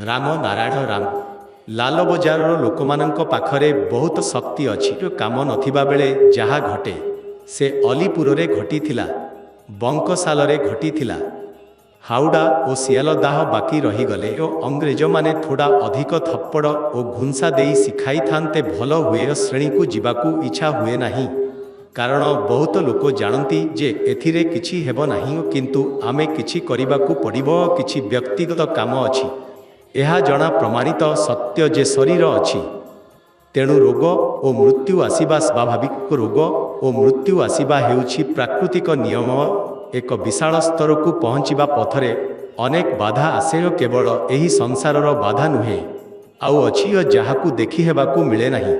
राम नारायण राम लाल बजार लोक पाखरे बहुत शक्ति अच्छी जो काम नथिबा बेले जहा घटे से अलीपुर रे घटी थिला, बंकसाल रे घटी थिला। हाउडा और सियालदाह बाकी रहीगले और अंग्रेज माने थोड़ा अधिक थप्पड़ और घुंसा देई शिखाई थांते भल हुए श्रेणी को जीवाकू इच्छा हुए नहीं, कारण बहुत लोक जानती जे एथिरे किछि हेबो नाही, किंतु आमे किछि करिबाकू पड़िबो, किछि व्यक्तिगत काम अछि। यह जना प्रमाणित सत्य जे शरीर अछि, तेणु रोग और मृत्यु आसीबा स्वाभाविक, रोग और मृत्यु आसीबा हेउछि प्राकृतिक नियम। एक विशाल स्तर को पहुँचवा पथरे अनेक बाधा आसे, केवल एही संसारर बाधा नुहे आउ अछि जहाकू देखि हेबाकू मिले नाही,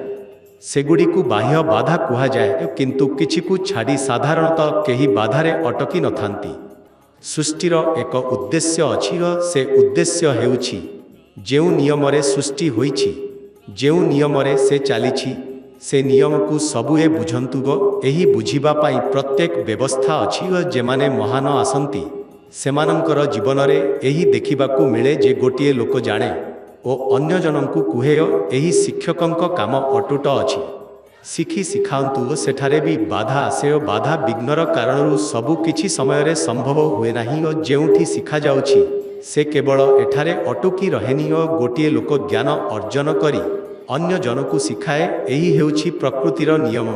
सेगुड़िकू बाह्य बाधा कुहा जाए, किंतु किछि को छाड़ी साधारणतः केही बाधारे अटकी नथांती। सृष्टिर एक उद्देश्य अछि, से उद्देश्य हेउछि जेउ नियमरे सृष्टि होइछि, जेउ नियमरे से चालिछि, से नियम को सबुए बुझंतु गो। एही बुझिबा पाई प्रत्येक व्यवस्था अछि, जेमाने महान आसंती सेमानंकर जीवन रे एही देखिबाकू मिले जे गोटिए लोक जाने ओ अन्य जनंकु कुहे। एही शिक्षकंक काम अटूट अछि, शिखी शिखांतु। सेठारे भी बाधा आसे, बाधा विघ्नर कारणरू सबु किछि समय रे संभव हुए नाही, और जेउठी शिखा जाउछि से केवल एठारे अटुकी रहेनी, और गोटिए लोक ज्ञान अर्जन करी अन्य जनकु शिखाए। एही हेउछि प्रकृतिर नियम।